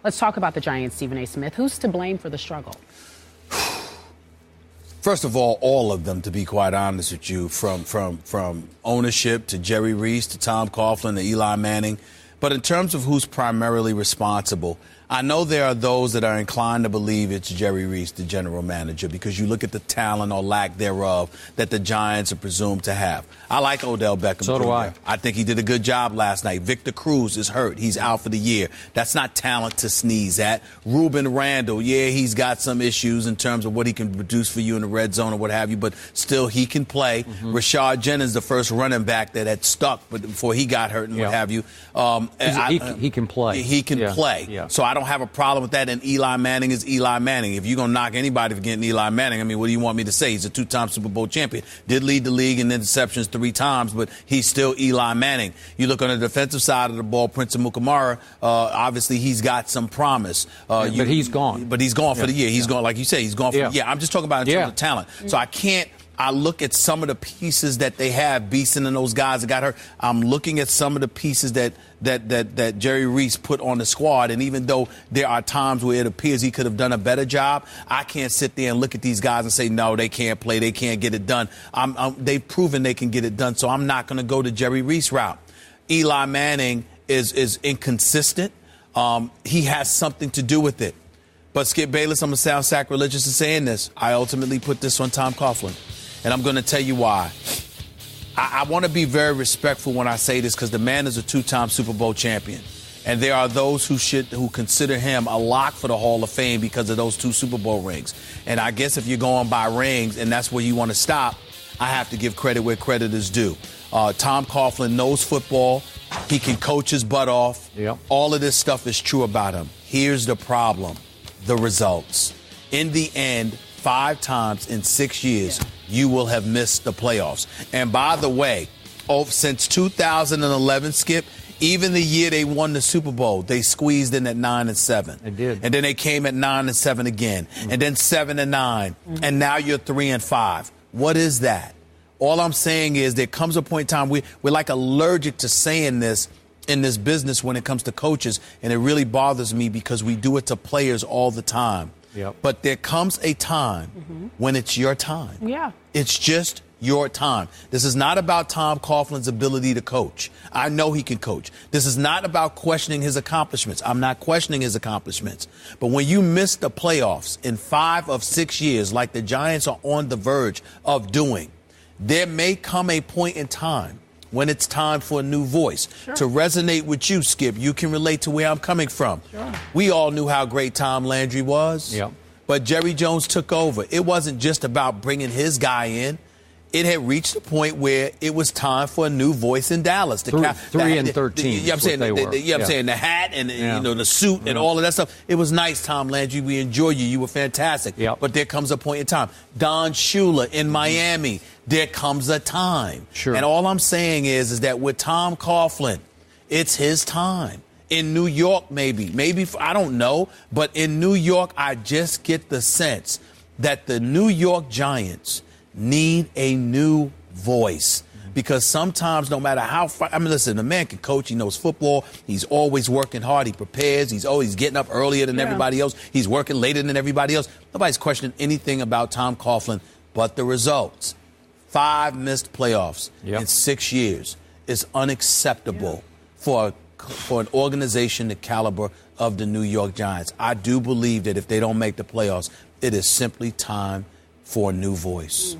Let's talk about the Giants, Stephen A. Smith. Who's to blame for the struggle? First of all of them, to be quite honest with you, from ownership to Jerry Reese to Tom Coughlin to Eli Manning. But in terms of who's primarily responsible, I know there are those that are inclined to believe it's Jerry Reese, the general manager, because you look at the talent or lack thereof that the Giants are presumed to have. I like Odell Beckham So Jr. do I. I think he did a good job last night. Victor Cruz is hurt. He's out for the year. That's not talent to sneeze at. Ruben Randle, yeah, he's got some issues in terms of what he can produce for you in the red zone or what have you, but still he can play. Rashad Jennings, the first running back that had stuck but before he got hurt and what have you. He can play. He can play. Yeah. So I don't have a problem with that. And Eli Manning is Eli Manning. If you're going to knock anybody for getting Eli Manning, I mean, what do you want me to say? He's a two-time Super Bowl champion. Did lead the league in interceptions 3 times, but he's still Eli Manning. You look on the defensive side of the ball, Prince Amukamara, obviously he's got some promise. But he's gone. But he's gone for the year. He's gone, like you say, he's gone for the year. I'm just talking about in terms of talent. So I look at some of the pieces that they have, Beeson and those guys that got hurt. I'm looking at some of the pieces that Jerry Reese put on the squad. And even though there are times where it appears he could have done a better job, I can't sit there and look at these guys and say, no, they can't play, they can't get it done. They've proven they can get it done, so I'm not going to go the Jerry Reese route. Eli Manning is inconsistent. He has something to do with it. But Skip Bayless, I'm going to sound sacrilegious in saying this. I ultimately put this on Tom Coughlin. And I'm going to tell you why. I want to be very respectful when I say this because the man is a 2-time Super Bowl champion. And there are those who consider him a lock for the Hall of Fame because of those 2 Super Bowl rings. And I guess if you're going by rings and that's where you want to stop, I have to give credit where credit is due. Tom Coughlin knows football. He can coach his butt off. Yep. All of this stuff is true about him. Here's the problem. The results. In the end, 5 times in 6 years, you will have missed the playoffs. And by the way, since 2011, Skip, even the year they won the Super Bowl, they squeezed in at 9-7. They did. And then they came at 9-7 again, and then 7-9, and now you're 3-5. What is that? All I'm saying is there comes a point in time we're like allergic to saying this in this business when it comes to coaches, and it really bothers me because we do it to players all the time. Yep. But there comes a time when it's your time. Yeah. It's just your time. This is not about Tom Coughlin's ability to coach. I know he can coach. This is not about questioning his accomplishments. I'm not questioning his accomplishments. But when you miss the playoffs in 5 of 6 years, like the Giants are on the verge of doing, there may come a point in time when it's time for a new voice. Sure. To resonate with you, Skip, you can relate to where I'm coming from. Sure. We all knew how great Tom Landry was. Yep. But Jerry Jones took over. It wasn't just about bringing his guy in. It had reached a point where it was time for a new voice in Dallas. 3-13. I'm saying, I'm saying the hat and the suit and all of that stuff. It was nice, Tom Landry. We enjoy you. You were fantastic. Yep. But there comes a point in time. Don Shula in Miami. There comes a time. Sure. And all I'm saying is that with Tom Coughlin, it's his time. In New York, maybe, I don't know. But in New York, I just get the sense that the New York Giants need a new voice. Because sometimes, no matter how far, listen, the man can coach. He knows football. He's always working hard. He prepares. He's always getting up earlier than everybody else. He's working later than everybody else. Nobody's questioning anything about Tom Coughlin but the results. 5 missed playoffs in 6 years is unacceptable for an organization the caliber of the New York Giants. I do believe that if they don't make the playoffs, it is simply time for a new voice.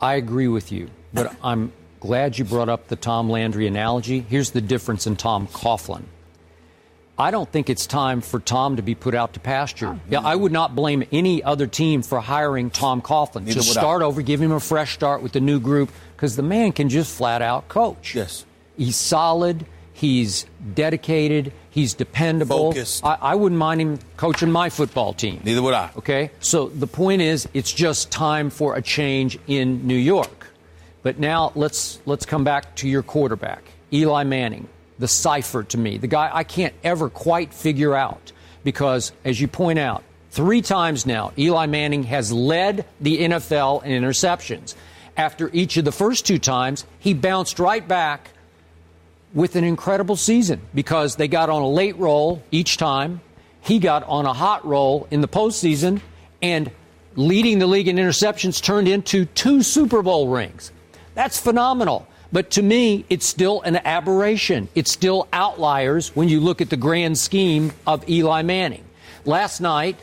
I agree with you, but I'm glad you brought up the Tom Landry analogy. Here's the difference in Tom Coughlin. I don't think it's time for Tom to be put out to pasture. Yeah, I would not blame any other team for hiring Tom Coughlin. Just start over, give him a fresh start with the new group, because the man can just flat out coach. Yes. He's solid. He's dedicated. He's dependable. Focused. I wouldn't mind him coaching my football team. Neither would I. Okay? So the point is, it's just time for a change in New York. But now let's come back to your quarterback, Eli Manning, the cipher to me, the guy I can't ever quite figure out. Because, as you point out, 3 times now, Eli Manning has led the NFL in interceptions. After each of the first 2 times, he bounced right back with an incredible season because they got on a late roll each time. he got on a hot roll in the postseason, and leading the league in interceptions turned into 2 Super Bowl rings. That's phenomenal. But to me, it's still an aberration. It's still outliers when you look at the grand scheme of Eli Manning. Last night,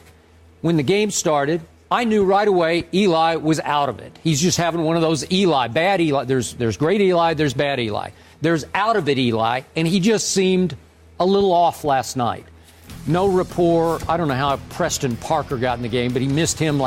when the game started, I knew right away Eli was out of it. He's just having one of those bad Eli. There's great Eli, there's bad Eli. There's out of it Eli, and he just seemed a little off last night. No rapport. I don't know how Preston Parker got in the game, but he missed him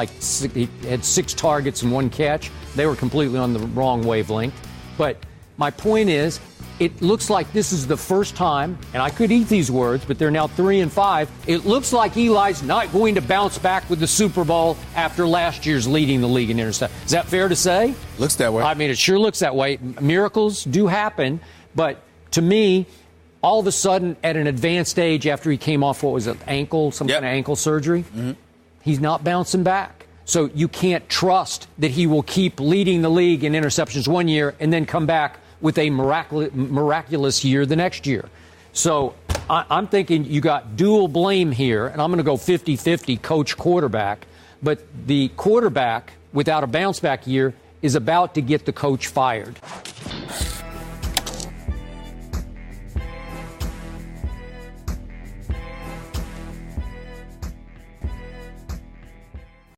he had 6 targets and 1 catch. They were completely on the wrong wavelength. But my point is, it looks like this is the first time, and I could eat these words, but they're now 3-5. It looks like Eli's not going to bounce back with the Super Bowl after last year's leading the league in interceptions. Is that fair to say? Looks that way. I mean, it sure looks that way. Miracles do happen, but to me, all of a sudden, at an advanced age, after he came off, what was it, kind of ankle surgery, he's not bouncing back. So you can't trust that he will keep leading the league in interceptions one year and then come back with a miraculous year the next year. So I'm thinking you got dual blame here, and I'm going to go 50-50 coach-quarterback. But the quarterback, without a bounce-back year, is about to get the coach fired.